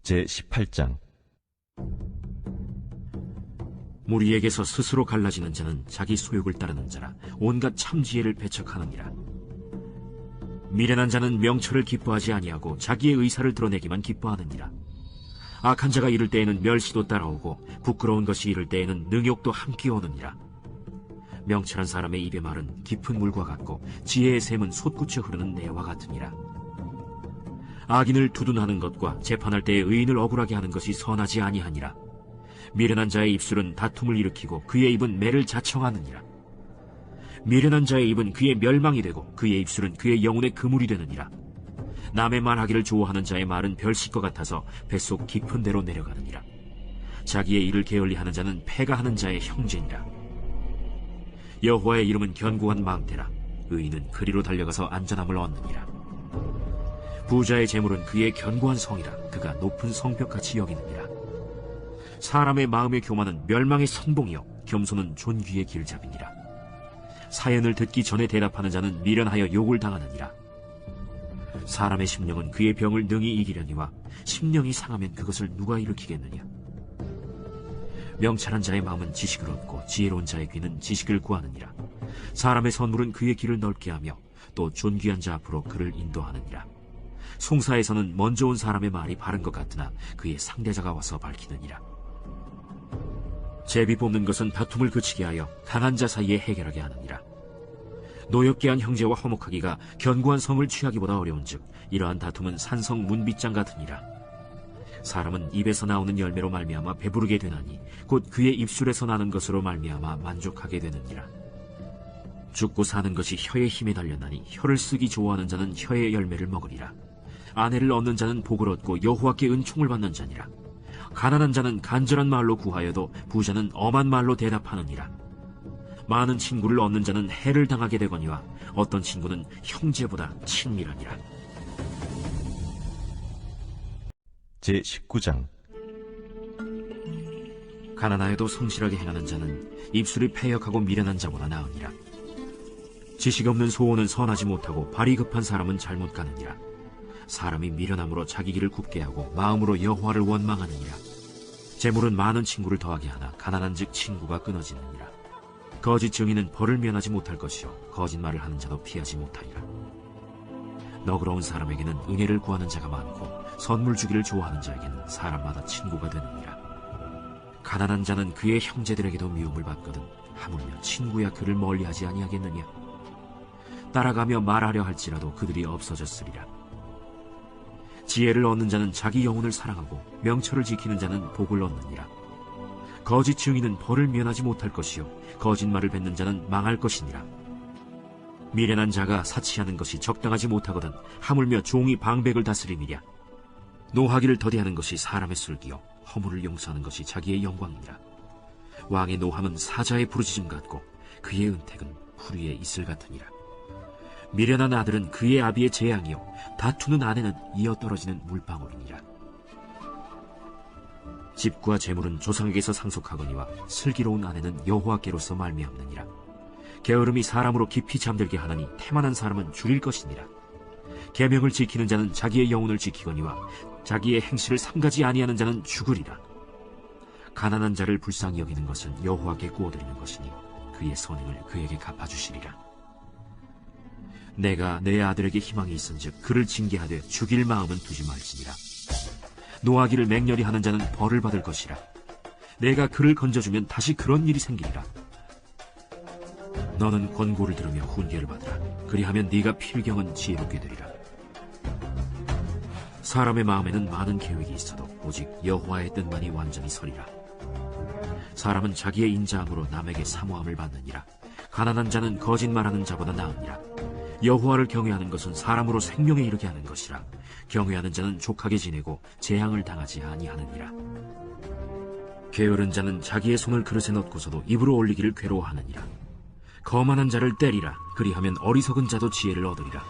제18장. 무리에게서 스스로 갈라지는 자는 자기 소욕을 따르는 자라 온갖 참지혜를 배척하느니라. 미련한 자는 명철을 기뻐하지 아니하고 자기의 의사를 드러내기만 기뻐하느니라. 악한 자가 이를 때에는 멸시도 따라오고 부끄러운 것이 이를 때에는 능욕도 함께 오느니라. 명철한 사람의 입의 말은 깊은 물과 같고 지혜의 샘은 솟구쳐 흐르는 내와 같으니라. 악인을 두둔하는 것과 재판할 때에 의인을 억울하게 하는 것이 선하지 아니하니라. 미련한 자의 입술은 다툼을 일으키고 그의 입은 매를 자청하느니라. 미련한 자의 입은 그의 멸망이 되고 그의 입술은 그의 영혼의 그물이 되느니라. 남의 말하기를 좋아하는 자의 말은 별식과 같아서 뱃속 깊은 데로 내려가느니라. 자기의 일을 게을리하는 자는 패가 하는 자의 형제니라. 여호와의 이름은 견고한 망대라. 의인은 그리로 달려가서 안전함을 얻느니라. 부자의 재물은 그의 견고한 성이라. 그가 높은 성벽같이 여기느니라. 사람의 마음의 교만은 멸망의 선봉이요 겸손은 존귀의 길잡이니라. 사연을 듣기 전에 대답하는 자는 미련하여 욕을 당하느니라. 사람의 심령은 그의 병을 능히 이기려니와 심령이 상하면 그것을 누가 일으키겠느냐. 명철한 자의 마음은 지식을 얻고 지혜로운 자의 귀는 지식을 구하느니라. 사람의 선물은 그의 길을 넓게 하며 또 존귀한 자 앞으로 그를 인도하느니라. 송사에서는 먼저 온 사람의 말이 바른 것 같으나 그의 상대자가 와서 밝히느니라. 제비 뽑는 것은 다툼을 그치게 하여 강한 자 사이에 해결하게 하느니라. 노엽게 한 형제와 화목하기가 견고한 성을 취하기보다 어려운즉 이러한 다툼은 산성 문빗장 같으니라. 사람은 입에서 나오는 열매로 말미암아 배부르게 되나니 곧 그의 입술에서 나는 것으로 말미암아 만족하게 되느니라. 죽고 사는 것이 혀의 힘에 달렸나니 혀를 쓰기 좋아하는 자는 혀의 열매를 먹으리라. 아내를 얻는 자는 복을 얻고 여호와께 은총을 받는 자니라. 가난한 자는 간절한 말로 구하여도 부자는 엄한 말로 대답하느니라. 많은 친구를 얻는 자는 해를 당하게 되거니와 어떤 친구는 형제보다 친밀하니라. 제19장. 가난하여도 성실하게 행하는 자는 입술이 패역하고 미련한 자보다 나으니라. 지식 없는 소원은 선하지 못하고 발이 급한 사람은 잘못 가느니라. 사람이 미련함으로 자기 길을 굽게 하고 마음으로 여호와를 원망하느니라. 재물은 많은 친구를 더하게 하나 가난한 즉 친구가 끊어지느니라. 거짓 증인은 벌을 면하지 못할 것이요 거짓말을 하는 자도 피하지 못하리라. 너그러운 사람에게는 은혜를 구하는 자가 많고 선물 주기를 좋아하는 자에게는 사람마다 친구가 되느니라. 가난한 자는 그의 형제들에게도 미움을 받거든 하물며 친구야 그를 멀리하지 아니하겠느냐. 따라가며 말하려 할지라도 그들이 없어졌으리라. 지혜를 얻는 자는 자기 영혼을 사랑하고 명철을 지키는 자는 복을 얻느니라. 거짓 증인은 벌을 면하지 못할 것이요 거짓말을 뱉는 자는 망할 것이니라. 미련한 자가 사치하는 것이 적당하지 못하거든 하물며 종이 방백을 다스림이랴. 노하기를 더디하는 것이 사람의 술기요 허물을 용서하는 것이 자기의 영광이니라. 왕의 노함은 사자의 부르짖음 같고 그의 은택은 풀 위에 이슬 같으니라. 미련한 아들은 그의 아비의 재앙이요 다투는 아내는 이어떨어지는 물방울이니라. 집과 재물은 조상에게서 상속하거니와 슬기로운 아내는 여호와께로서 말미암느니라. 게으름이 사람으로 깊이 잠들게 하나니 태만한 사람은 줄일 것이니라. 계명을 지키는 자는 자기의 영혼을 지키거니와 자기의 행실을 삼가지 아니하는 자는 죽으리라. 가난한 자를 불쌍히 여기는 것은 여호와께 구워드리는 것이니 그의 선행을 그에게 갚아주시리라. 내가 내 아들에게 희망이 있은즉 그를 징계하되 죽일 마음은 두지 말지니라. 노하기를 맹렬히 하는 자는 벌을 받을 것이라. 내가 그를 건져주면 다시 그런 일이 생기리라. 너는 권고를 들으며 훈계를 받으라. 그리하면 네가 필경은 지혜롭게 되리라. 사람의 마음에는 많은 계획이 있어도 오직 여호와의 뜻만이 완전히 서리라. 사람은 자기의 인자함으로 남에게 사모함을 받느니라. 가난한 자는 거짓말하는 자보다 나으니라. 여호와를 경외하는 것은 사람으로 생명에 이르게 하는 것이라. 경외하는 자는 족하게 지내고 재앙을 당하지 아니하느니라. 게으른 자는 자기의 손을 그릇에 넣고서도 입으로 올리기를 괴로워하느니라. 거만한 자를 때리라. 그리하면 어리석은 자도 지혜를 얻으리라.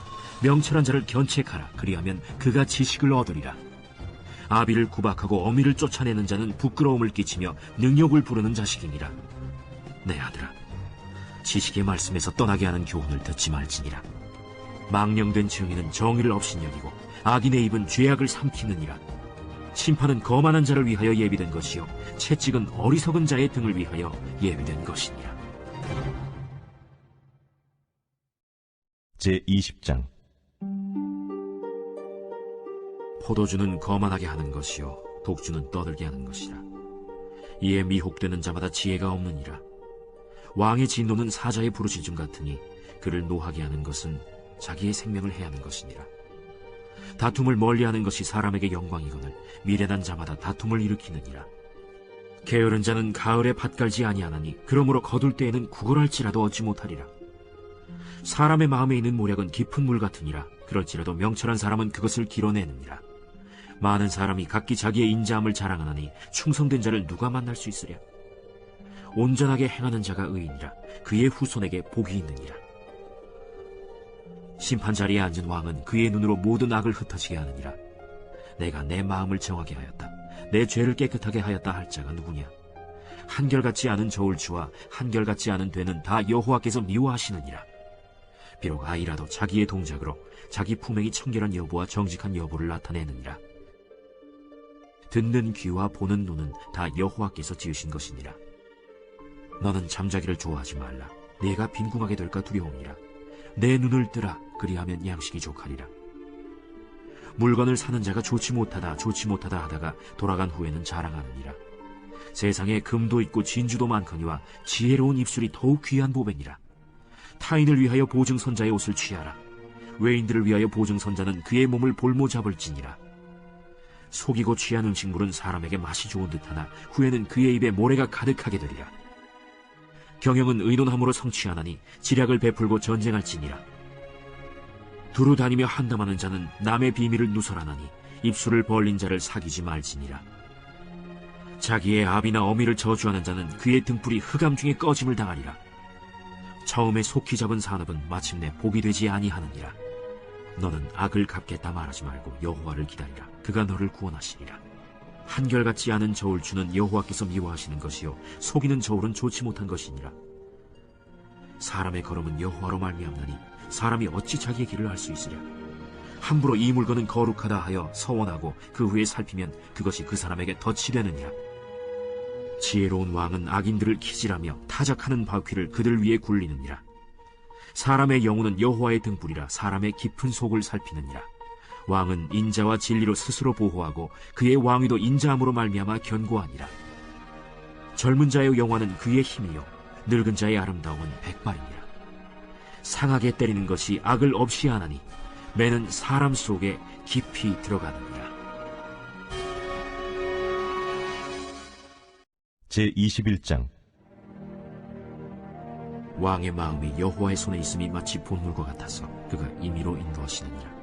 명철한 자를 견책하라. 그리하면 그가 지식을 얻으리라. 아비를 구박하고 어미를 쫓아내는 자는 부끄러움을 끼치며 능욕을 부르는 자식이니라. 내 아들아, 지식의 말씀에서 떠나게 하는 교훈을 듣지 말지니라. 망령된 증인은 정의를 업신여기고 악인의 입은 죄악을 삼키느니라. 심판은 거만한 자를 위하여 예비된 것이요 채찍은 어리석은 자의 등을 위하여 예비된 것이니라. 제20장. 포도주는 거만하게 하는 것이요 독주는 떠들게 하는 것이라. 이에 미혹되는 자마다 지혜가 없느니라. 왕의 진노는 사자의 부르짖음 같으니 그를 노하게 하는 것은 자기의 생명을 해하는 것이니라. 다툼을 멀리하는 것이 사람에게 영광이거늘 미련한 자마다 다툼을 일으키느니라. 게으른 자는 가을에 밭 갈지 아니하나니 그러므로 거둘 때에는 구걸할지라도 얻지 못하리라. 사람의 마음에 있는 모략은 깊은 물 같으니라. 그럴지라도 명철한 사람은 그것을 길어내느니라. 많은 사람이 각기 자기의 인자함을 자랑하나니 충성된 자를 누가 만날 수 있으랴. 온전하게 행하는 자가 의인이라. 그의 후손에게 복이 있느니라. 심판자리에 앉은 왕은 그의 눈으로 모든 악을 흩어지게 하느니라. 내가 내 마음을 정하게 하였다. 내 죄를 깨끗하게 하였다 할 자가 누구냐. 한결같지 않은 저울추와 한결같지 않은 되는 다 여호와께서 미워하시느니라. 비록 아이라도 자기의 동작으로 자기 품행이 청결한 여부와 정직한 여부를 나타내느니라. 듣는 귀와 보는 눈은 다 여호와께서 지으신 것이니라. 너는 잠자기를 좋아하지 말라. 네가 빈궁하게 될까 두려움이라. 내 눈을 뜨라. 그리하면 양식이 족하리라. 물건을 사는 자가 좋지 못하다 하다가 돌아간 후에는 자랑하느니라. 세상에 금도 있고 진주도 많거니와 지혜로운 입술이 더욱 귀한 보배니라. 타인을 위하여 보증선자의 옷을 취하라. 외인들을 위하여 보증선자는 그의 몸을 볼모 잡을지니라. 속이고 취한 음식물은 사람에게 맛이 좋은 듯하나 후에는 그의 입에 모래가 가득하게 되리라. 경영은 의논함으로 성취하나니 지략을 베풀고 전쟁할지니라. 두루 다니며 한담하는 자는 남의 비밀을 누설하나니 입술을 벌린 자를 사귀지 말지니라. 자기의 아비나 어미를 저주하는 자는 그의 등불이 흑암 중에 꺼짐을 당하리라. 처음에 속히 잡은 산업은 마침내 복이 되지 아니하느니라. 너는 악을 갚겠다 말하지 말고 여호와를 기다리라. 그가 너를 구원하시리라. 한결같지 않은 저울추는 여호와께서 미워하시는 것이요 속이는 저울은 좋지 못한 것이니라. 사람의 걸음은 여호와로 말미암나니 사람이 어찌 자기의 길을 알 수 있으랴. 함부로 이 물건은 거룩하다 하여 서원하고 그 후에 살피면 그것이 그 사람에게 덫이 되느니라. 지혜로운 왕은 악인들을 키질하며 타작하는 바퀴를 그들 위에 굴리느니라. 사람의 영혼은 여호와의 등불이라. 사람의 깊은 속을 살피느니라. 왕은 인자와 진리로 스스로 보호하고 그의 왕위도 인자함으로 말미암아 견고하니라. 젊은 자의 영화는 그의 힘이요 늙은 자의 아름다움은 백발이니라. 상하게 때리는 것이 악을 없이 하나니 매는 사람 속에 깊이 들어가느니라. 제21장. 왕의 마음이 여호와의 손에 있음이 마치 본물과 같아서 그가 임의로 인도하시느니라.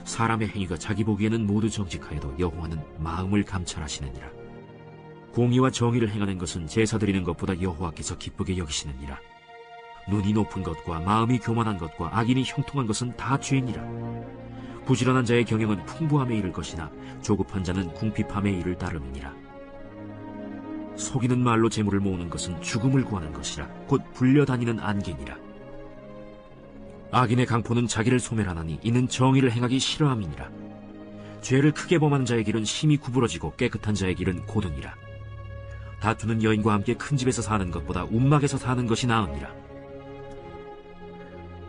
사람의 행위가 자기 보기에는 모두 정직하여도 여호와는 마음을 감찰하시느니라. 공의와 정의를 행하는 것은 제사 드리는 것보다 여호와께서 기쁘게 여기시느니라. 눈이 높은 것과 마음이 교만한 것과 악인이 형통한 것은 다 죄니라. 부지런한 자의 경영은 풍부함에 이를 것이나 조급한 자는 궁핍함에 이를 따르느니라. 속이는 말로 재물을 모으는 것은 죽음을 구하는 것이라. 곧 불려다니는 안개니라. 악인의 강포는 자기를 소멸하나니 이는 정의를 행하기 싫어함이니라. 죄를 크게 범하는 자의 길은 심히 구부러지고 깨끗한 자의 길은 고드니라. 다투는 여인과 함께 큰 집에서 사는 것보다 움막에서 사는 것이 나으니라.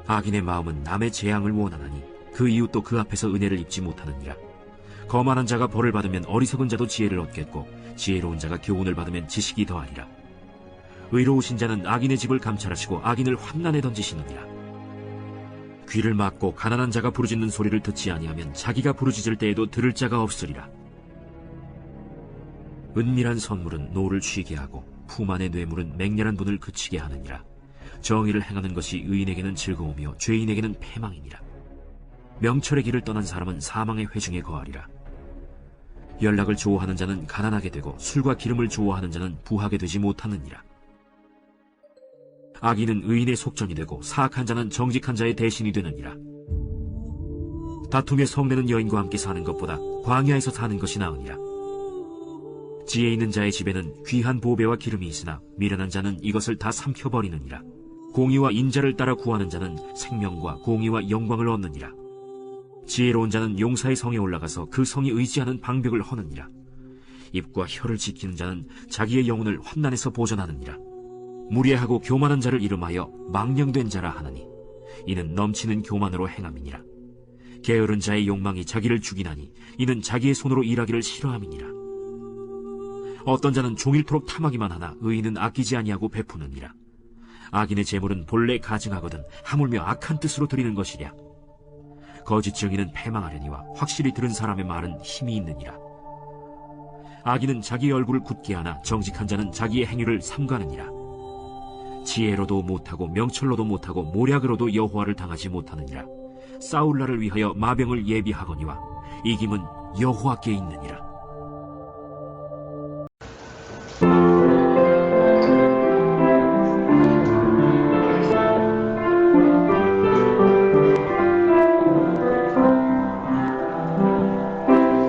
악인의 마음은 남의 재앙을 원하나니 그 이웃도 그 앞에서 은혜를 입지 못하느니라. 거만한 자가 벌을 받으면 어리석은 자도 지혜를 얻겠고 지혜로운 자가 교훈을 받으면 지식이 더하리라. 의로우신 자는 악인의 집을 감찰하시고 악인을 환난에 던지시느니라. 귀를 막고 가난한 자가 부르짖는 소리를 듣지 아니하면 자기가 부르짖을 때에도 들을 자가 없으리라. 은밀한 선물은 노를 취게 하고 품 안의 뇌물은 맹렬한 분을 그치게 하느니라. 정의를 행하는 것이 의인에게는 즐거움이요 죄인에게는 패망이니라. 명철의 길을 떠난 사람은 사망의 회중에 거하리라. 연락을 좋아하는 자는 가난하게 되고 술과 기름을 좋아하는 자는 부하게 되지 못하느니라. 악인은 의인의 속전이 되고 사악한 자는 정직한 자의 대신이 되느니라. 다툼에 성내는 여인과 함께 사는 것보다 광야에서 사는 것이 나으니라. 지혜 있는 자의 집에는 귀한 보배와 기름이 있으나 미련한 자는 이것을 다 삼켜버리느니라. 공의와 인자를 따라 구하는 자는 생명과 공의와 영광을 얻느니라. 지혜로운 자는 용사의 성에 올라가서 그 성이 의지하는 방벽을 허느니라. 입과 혀를 지키는 자는 자기의 영혼을 환난에서 보전하느니라. 무례하고 교만한 자를 이름하여 망령된 자라 하느니 이는 넘치는 교만으로 행함이니라. 게으른 자의 욕망이 자기를 죽이나니 이는 자기의 손으로 일하기를 싫어함이니라. 어떤 자는 종일토록 탐하기만 하나 의인은 아끼지 아니하고 베푸느니라. 악인의 재물은 본래 가증하거든 하물며 악한 뜻으로 드리는 것이랴. 거짓 증인은 패망하려니와 확실히 들은 사람의 말은 힘이 있느니라. 악인은 자기의 얼굴을 굳게 하나 정직한 자는 자기의 행위를 삼가느니라. 지혜로도 못하고 명철로도 못하고 모략으로도 여호와를 당하지 못하느니라. 싸울 날을 위하여 마병을 예비하거니와 이김은 여호와께 있느니라.